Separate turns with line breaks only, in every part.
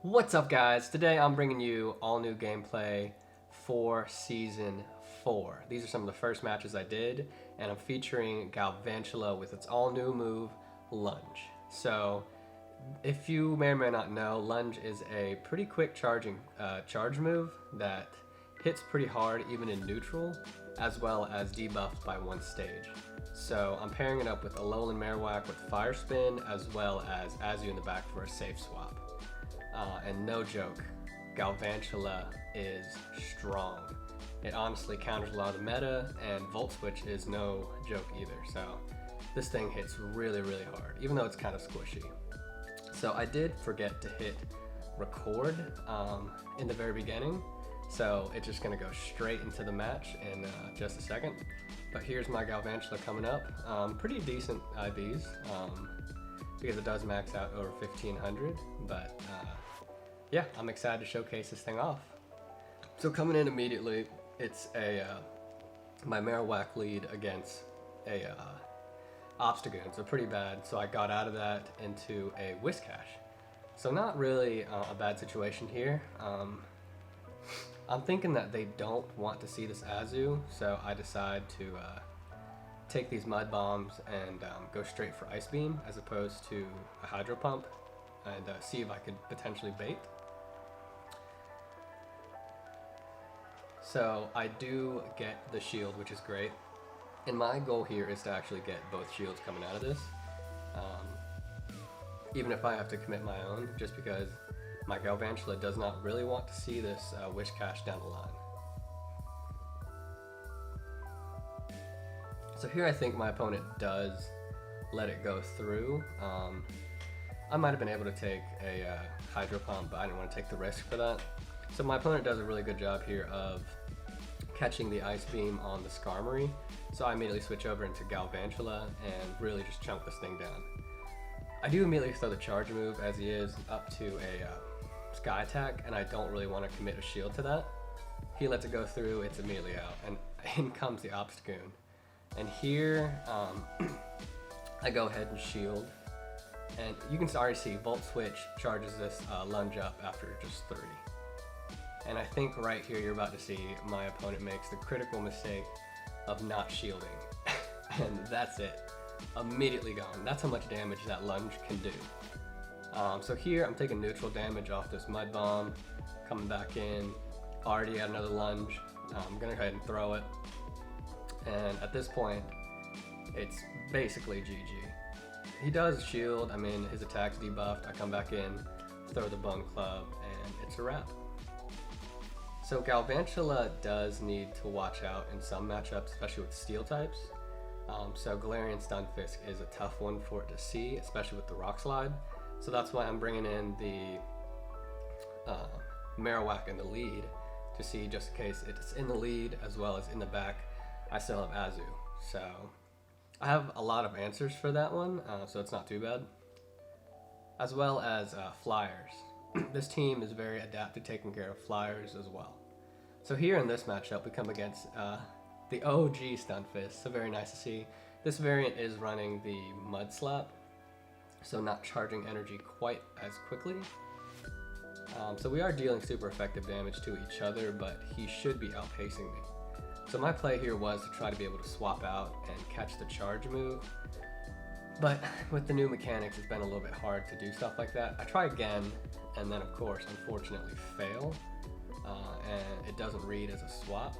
What's up, guys? Today I'm bringing you all new gameplay for Season 4. These are some of the first matches I did, and I'm featuring Galvantula with its all new move, Lunge. So, if you may or may not know, Lunge is a pretty quick charge move that hits pretty hard even in neutral, as well as debuffed by one stage. So I'm pairing it up with Alolan Marowak with Fire Spin, as well as Azu in the back for a safe swap. And no joke, Galvantula is strong. It honestly counters a lot of the meta, and Volt Switch is no joke either. So this thing hits really, really hard, even though it's kind of squishy. So I did forget to hit record in the very beginning, so it's just gonna go straight into the match in just a second. But here's my Galvantula coming up. Pretty decent IVs, because it does max out over 1500, but yeah, I'm excited to showcase this thing off. So coming in immediately, it's my Marowak lead against a Obstagoon, so pretty bad. So I got out of that into a Whiscash. So not really a bad situation here. I'm thinking that they don't want to see this Azu, so I decide to take these Mud Bombs and go straight for Ice Beam as opposed to a Hydro Pump, and see if I could potentially bait. So I do get the shield, which is great. And my goal here is to actually get both shields coming out of this. Even if I have to commit my own, just because my Galvantula does not really want to see this Whiscash down the line. So here I think my opponent does let it go through. I might have been able to take a Hydro Pump, but I didn't want to take the risk for that. So my opponent does a really good job here of catching the Ice Beam on the Skarmory. So I immediately switch over into Galvantula and really just chunk this thing down. I do immediately throw the charge move as he is up to a Sky Attack, and I don't really want to commit a shield to that. He lets it go through, it's immediately out, and in comes the Obstagoon. And here, I go ahead and shield, and you can already see Volt Switch charges this Lunge up after just 30. And I think right here you're about to see my opponent makes the critical mistake of not shielding. And that's it. Immediately gone. That's how much damage that Lunge can do. So here I'm taking neutral damage off this Mud Bomb, coming back in, already at another Lunge. I'm gonna go ahead and throw it. And at this point, it's basically GG. He does shield, I mean, his attack's debuffed, I come back in, throw the Bone Club, and it's a wrap. So Galvantula does need to watch out in some matchups, especially with steel types. So Galarian Stunfisk is a tough one for it to see, especially with the Rock Slide. So that's why I'm bringing in the Marowak in the lead to see, just in case it's in the lead as well as in the back, I still have Azu. So I have a lot of answers for that one, so it's not too bad. As well as Flyers. This team is very adept at taking care of Flyers as well. So here in this matchup, we come against the OG Stunfisk, so very nice to see. This variant is running the Mud Slap, so not charging energy quite as quickly. So we are dealing super effective damage to each other, but he should be outpacing me. So my play here was to try to be able to swap out and catch the charge move. But with the new mechanics, it's been a little bit hard to do stuff like that. I try again, and then of course, unfortunately fail, and it doesn't read as a swap.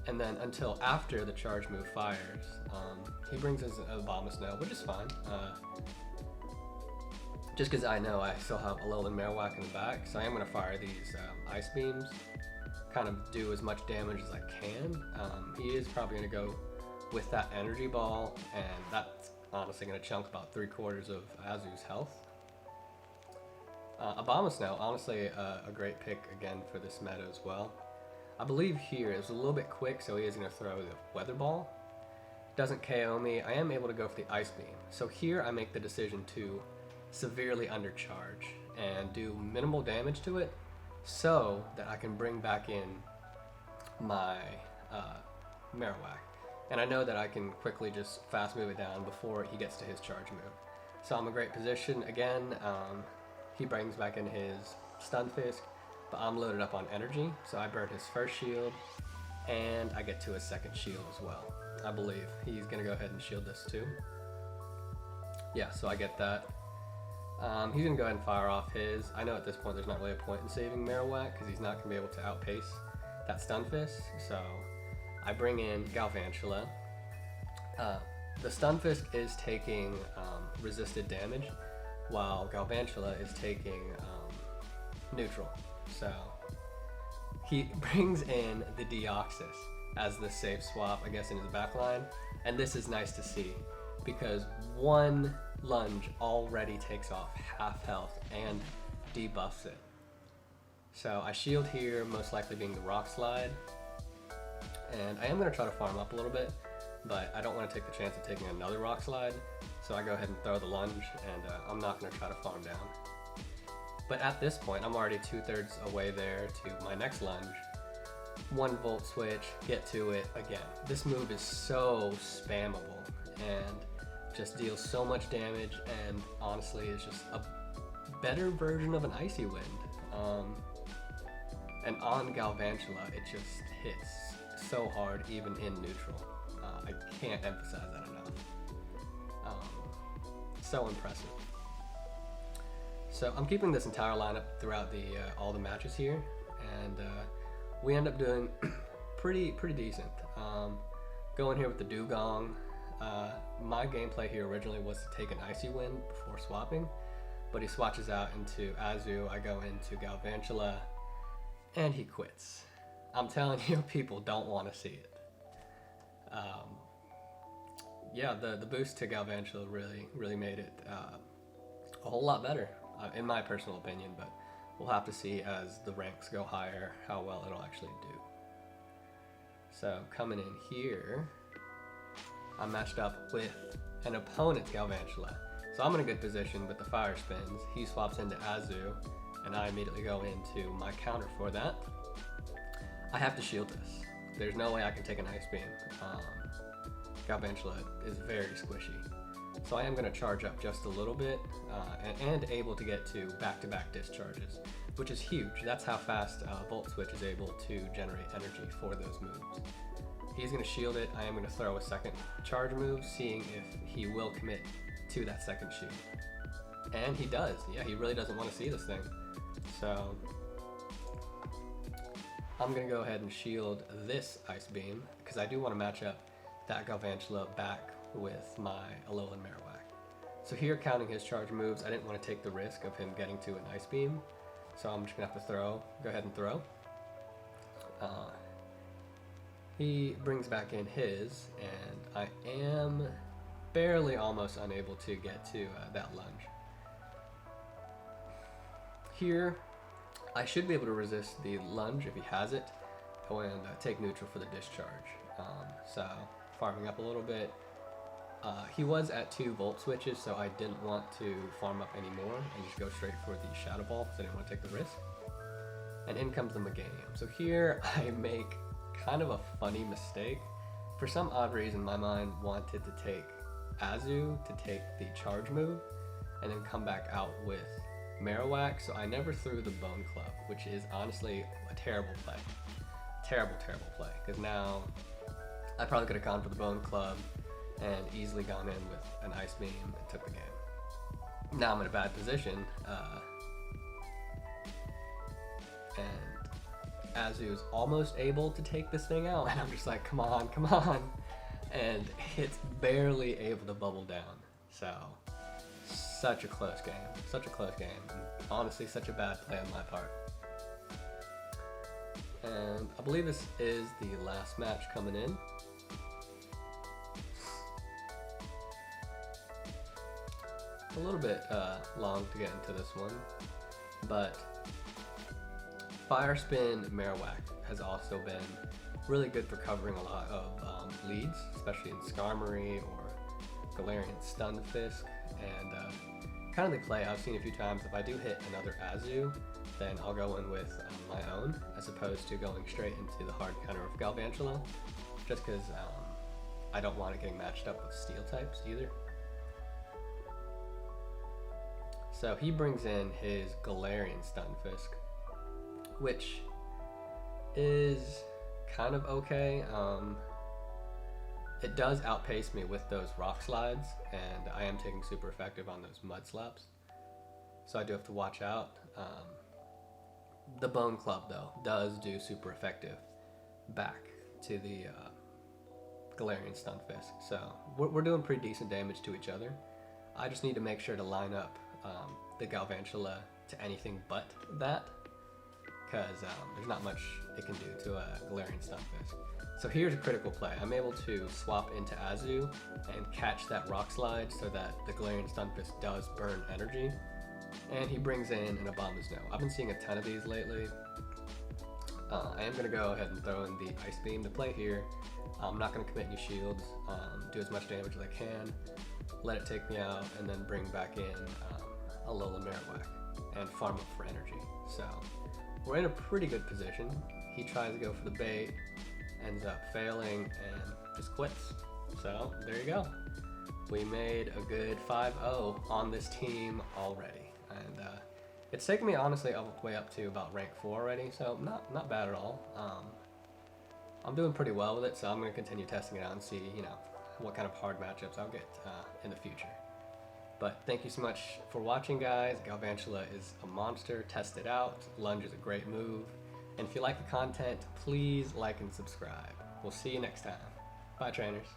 And then until after the charge move fires, he brings his Abomasnow, which is fine. Just because I know I still have Alolan Marowak in the back, so I am going to fire these Ice Beams, kind of do as much damage as I can. He is probably going to go with that Energy Ball, and that's honestly going to chunk about 3/4 of Azu's health. Abomasnow, honestly a great pick again for this meta as well. I believe here it was a little bit quick, so he is going to throw the Weather Ball. Doesn't KO me. I am able to go for the Ice Beam. So here I make the decision to severely undercharge and do minimal damage to it so that I can bring back in my Marowak. And I know that I can quickly just fast move it down before he gets to his charge move. So I'm in a great position. Again, he brings back in his Stun Fisk, but I'm loaded up on energy, so I burn his first shield, and I get to his second shield as well. I believe he's gonna go ahead and shield this too. Yeah, so I get that. He's gonna go ahead and fire off his. I know at this point there's not really a point in saving Marowak because he's not gonna be able to outpace that Stun Fist. So I bring in Galvantula. The Stun Fist is taking resisted damage, while Galvantula is taking neutral. So he brings in the Deoxys as the safe swap, I guess, in his backline, and this is nice to see because one lunge already takes off half health and debuffs it. So I shield here, most likely being the Rock Slide, and I am going to try to farm up a little bit, but I don't want to take the chance of taking another Rock Slide, so I go ahead and throw the lunge, and I'm not going to try to farm down. But at this point, I'm already 2/3 away there to my next lunge. 1 Volt Switch, get to it again. This move is so spammable and just deals so much damage, and honestly is just a better version of an Icy Wind. And on Galvantula, it just hits so hard even in neutral. I can't emphasize that enough. So impressive. So I'm keeping this entire lineup throughout the all the matches here, and we end up doing pretty decent. Going here with the Dugong. My gameplay here originally was to take an Icy Wind before swapping, but he swatches out into Azu. I go into Galvantula, and he quits. I'm telling you, people don't want to see it. Yeah, the boost to Galvantula really made it a whole lot better, in my personal opinion, but we'll have to see as the ranks go higher how well it'll actually do. So coming in here, I'm matched up with an opponent's Galvantula. So I'm in a good position with the fire spins. He swaps into Azu, and I immediately go into my counter for that. I have to shield this. There's no way I can take an Ice Beam. Galvantula is very squishy. So I am going to charge up just a little bit, and able to get to back-to-back discharges, which is huge. That's how fast Volt Switch is able to generate energy for those moves. He's going to shield it. I am going to throw a second charge move, seeing if he will commit to that second shield. And he does. Yeah, he really doesn't want to see this thing. So I'm going to go ahead and shield this Ice Beam, because I do want to match up that Galvantula back with my Alolan Marowak. So here, counting his charge moves, I didn't want to take the risk of him getting to an Ice Beam, so I'm just going to have to go ahead and throw. He brings back in his, and I am barely almost unable to get to that lunge. Here, I should be able to resist the lunge if he has it, and take neutral for the discharge. So farming up a little bit. He was at 2 Volt Switches, so I didn't want to farm up anymore and just go straight for the Shadow Ball because I didn't want to take the risk. And in comes the Meganium. So here I make kind of a funny mistake. For some odd reason, my mind wanted to take Azu to take the charge move and then come back out with Marowak, so I never threw the Bone Club, which is honestly a terrible play. Terrible play, because now I probably could have gone for the Bone Club and easily gone in with an Ice Beam and took the game. Now I'm in a bad position, and Azu's almost able to take this thing out, and I'm just like, come on, and it's barely able to bubble down. So, such a close game, and honestly such a bad play on my part. And I believe this is the last match coming in. A little bit long to get into this one, but Fire Spin Marowak has also been really good for covering a lot of leads, especially in Skarmory or Galarian Stun Fisk, and kind of the play I've seen a few times. If I do hit another Azu, then I'll go in with my own, as opposed to going straight into the hard counter of Galvantula, just because I don't want it getting matched up with Steel types either. So he brings in his Galarian Stunfisk, which is kind of okay. It does outpace me with those rock slides, and I am taking super effective on those mud slaps. So I do have to watch out. The Bone Club, though, does do super effective back to the Galarian Stunfisk. So we're doing pretty decent damage to each other. I just need to make sure to line up the Galvantula to anything but that, because there's not much it can do to a Galarian Stunfisk. So here's a critical play. I'm able to swap into Azu and catch that Rock Slide so that the Galarian Stunfisk does burn energy. And he brings in an Abomasnow. I've been seeing a ton of these lately. I am going to go ahead and throw in the Ice Beam to play here. I'm not going to commit any shields, do as much damage as I can, let it take me out, and then bring back in a Alolan Marowak and farm up for energy. So we're in a pretty good position. He tries to go for the bait, ends up failing, and just quits. So there you go. We made a good 5-0 on this team already. And it's taken me honestly all the way up to about rank 4 already, so not bad at all. I'm doing pretty well with it, so I'm going to continue testing it out and see, what kind of hard matchups I'll get in the future. But thank you so much for watching, guys. Galvantula is a monster. Test it out. Lunge is a great move. And if you like the content, please like and subscribe. We'll see you next time. Bye, trainers.